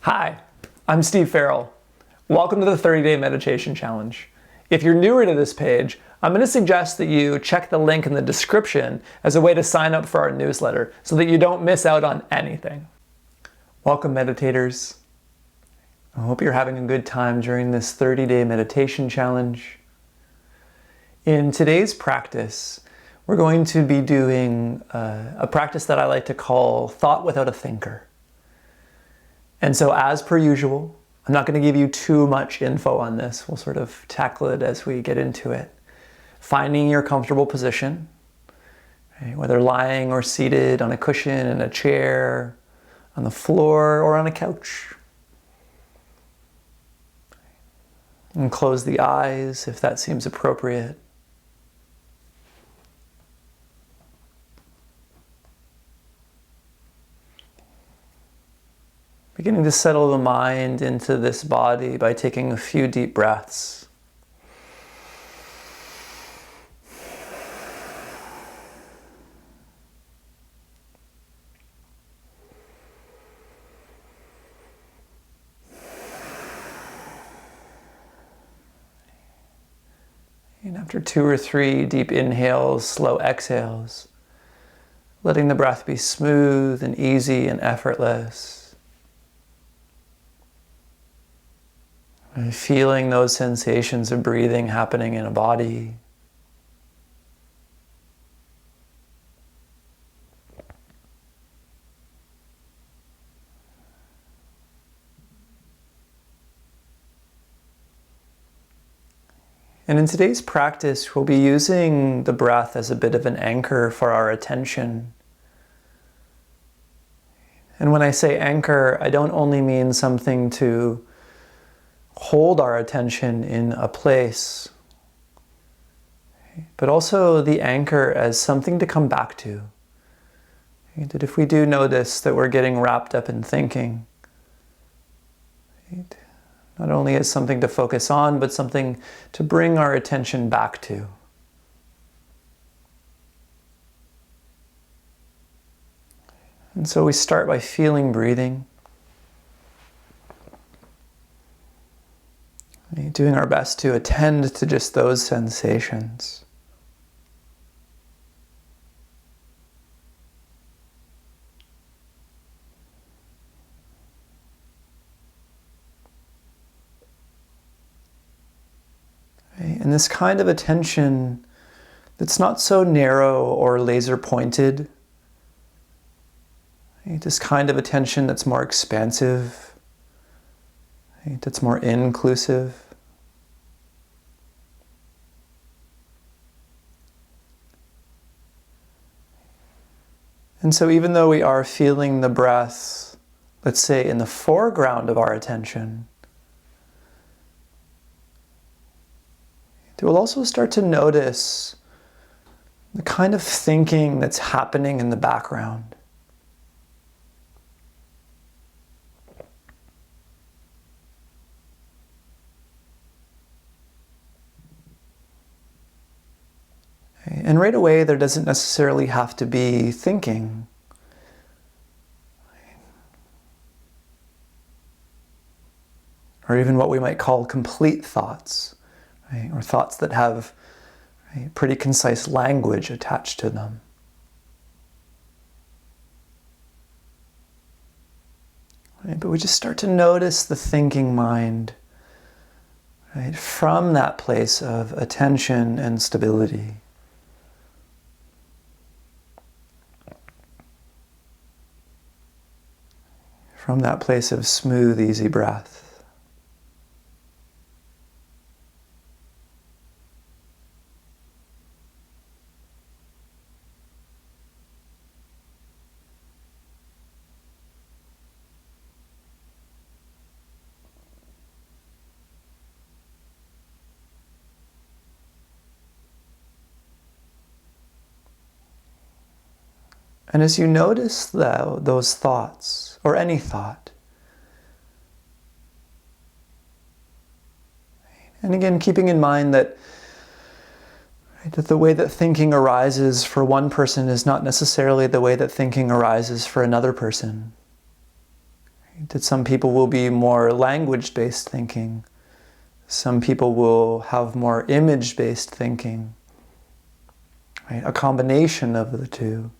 Hi, I'm Steve Ferrell. Welcome to the 30-Day Meditation Challenge. If you're newer to this page, I'm going to suggest that you check the link in the description as a way to sign up for our newsletter so that you don't miss out on anything. Welcome, meditators. I hope you're having a good time during this 30-Day Meditation Challenge. In today's practice, we're going to be doing a practice that I like to call thought without a thinker. And so as per usual, I'm not going to give you too much info on this. We'll sort of tackle it as we get into it. Finding your comfortable position, right? Whether lying or seated on a cushion, in a chair, on the floor, or on a couch. And close the eyes if that seems appropriate. Beginning to settle the mind into this body by taking a few deep breaths. And after 2 or 3 deep inhales, slow exhales, letting the breath be smooth and easy and effortless. And feeling those sensations of breathing happening in a body. And in today's practice, we'll be using the breath as a bit of an anchor for our attention. And when I say anchor, I don't only mean something to hold our attention in a place, but also the anchor as something to come back to. That if we do notice that we're getting wrapped up in thinking, not only as something to focus on, but something to bring our attention back to. And so we start by feeling breathing. Doing our best to attend to just those sensations. And this kind of attention that's not so narrow or laser pointed, this kind of attention that's more expansive, that's more inclusive. And so even though we are feeling the breath, let's say in the foreground of our attention, we'll also start to notice the kind of thinking that's happening in the background. And right away, there doesn't necessarily have to be thinking. Or even what we might call complete thoughts, right? Or thoughts that have pretty concise language attached to them. Right? But we just start to notice the thinking mind, right? From that place of attention and stability. From that place of smooth, easy breath. And as you notice those thoughts, or any thought, and again, keeping in mind that the way that thinking arises for one person is not necessarily the way that thinking arises for another person. That some people will be more language-based thinking. Some people will have more image-based thinking. Right? A combination of the two.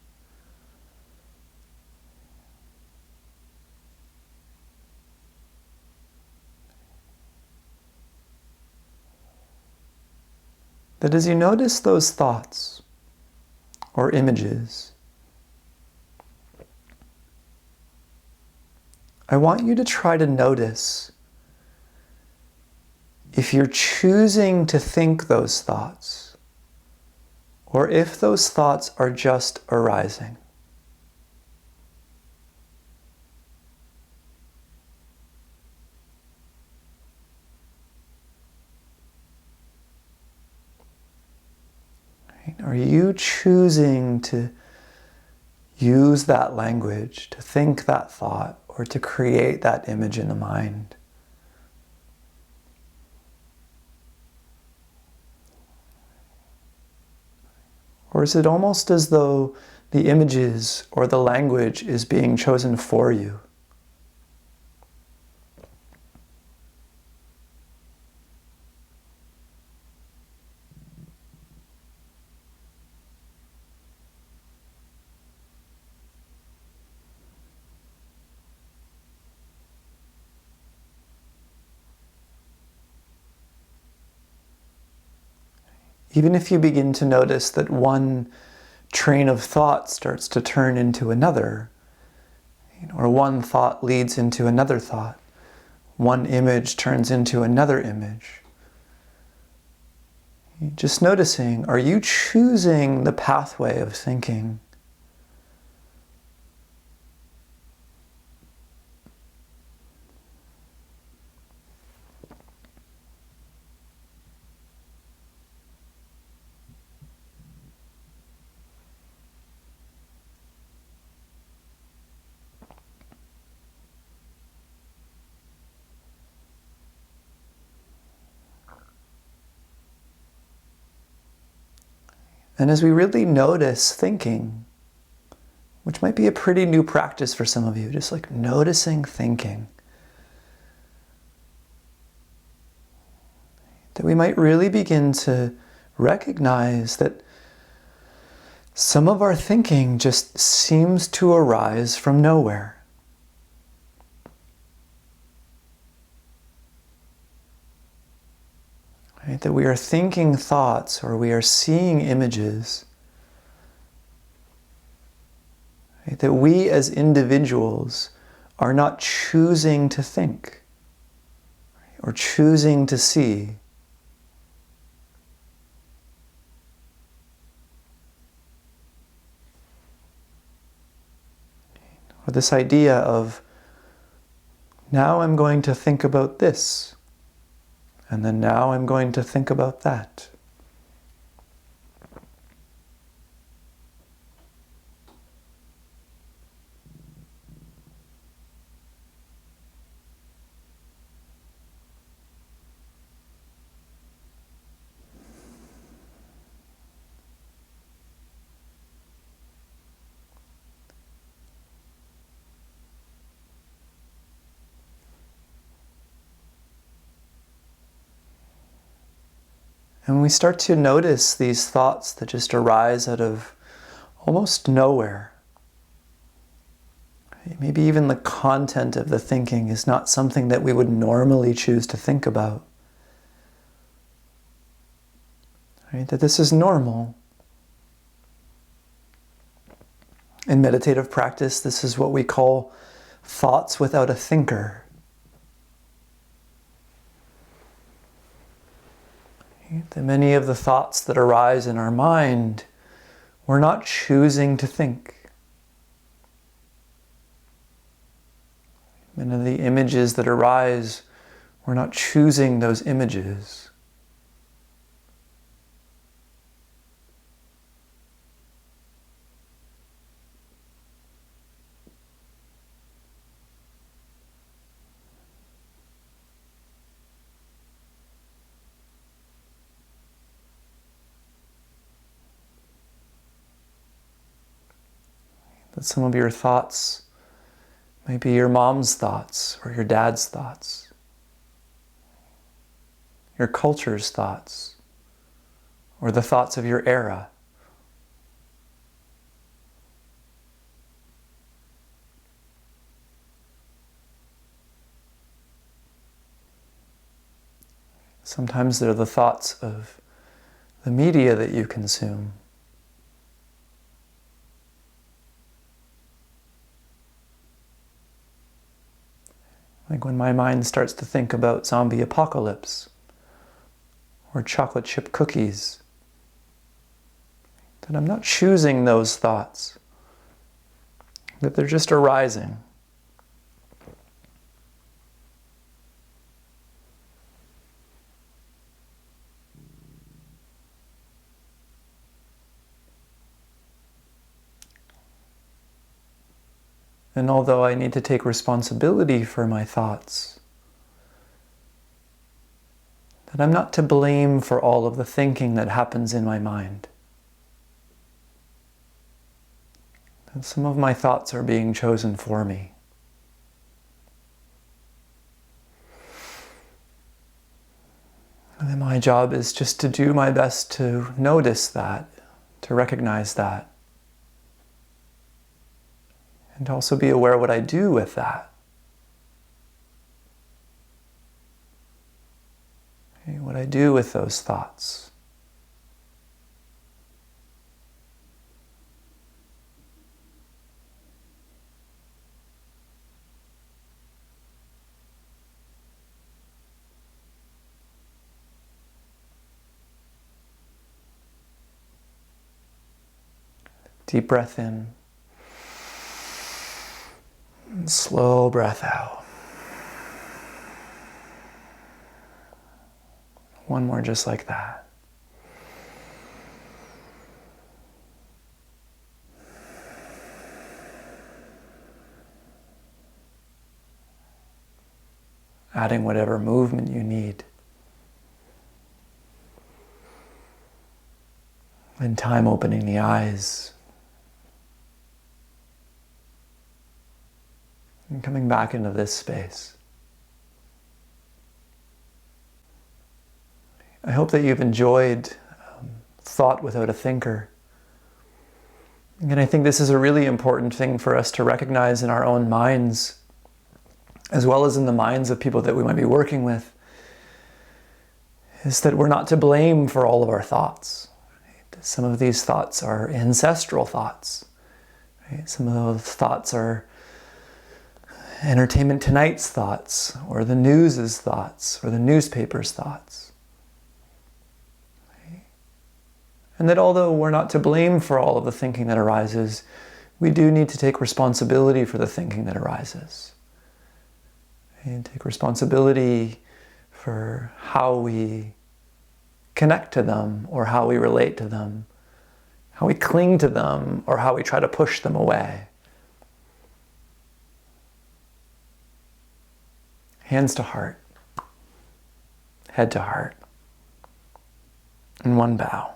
That as you notice those thoughts or images, I want you to try to notice if you're choosing to think those thoughts, or if those thoughts are just arising. Right? Are you choosing to use that language, to think that thought, or to create that image in the mind? Or is it almost as though the images or the language is being chosen for you? Even if you begin to notice that one train of thought starts to turn into another, or one thought leads into another thought, one image turns into another image. Just noticing, are you choosing the pathway of thinking? And as we really notice thinking, which might be a pretty new practice for some of you, just like noticing thinking, that we might really begin to recognize that some of our thinking just seems to arise from nowhere. Right? That we are thinking thoughts or we are seeing images. Right? That we as individuals are not choosing to think, right? Or choosing to see. Or this idea of, now I'm going to think about this, and then now I'm going to think about that. And when we start to notice these thoughts that just arise out of almost nowhere, maybe even the content of the thinking is not something that we would normally choose to think about. Right? That this is normal. In meditative practice, this is what we call thoughts without a thinker. That many of the thoughts that arise in our mind, we're not choosing to think. Many of the images that arise, we're not choosing those images. That some of your thoughts Maybe your mom's thoughts or your dad's thoughts, your culture's thoughts, or the thoughts of your era. Sometimes they're the thoughts of the media that you consume. Like when my mind starts to think about zombie apocalypse or chocolate chip cookies, that I'm not choosing those thoughts, that they're just arising. And although I need to take responsibility for my thoughts, that I'm not to blame for all of the thinking that happens in my mind. And some of my thoughts are being chosen for me. And then my job is just to do my best to notice that, to recognize that, and also be aware what I do with that. Okay, what I do with those thoughts. Deep breath in. And slow breath out. One more just like that. Adding whatever movement you need. In time, opening the eyes. And coming back into this space. I hope that you've enjoyed Thought Without a Thinker. And I think this is a really important thing for us to recognize in our own minds, as well as in the minds of people that we might be working with, is that we're not to blame for all of our thoughts. Right? Some of these thoughts are ancestral thoughts. Right? Some of those thoughts are Entertainment Tonight's thoughts, or the news's thoughts, or the newspaper's thoughts. Okay. And that although we're not to blame for all of the thinking that arises, we do need to take responsibility for the thinking that arises. And take responsibility for how we connect to them, or how we relate to them, how we cling to them, or how we try to push them away. Hands to heart, head to heart, and one bow.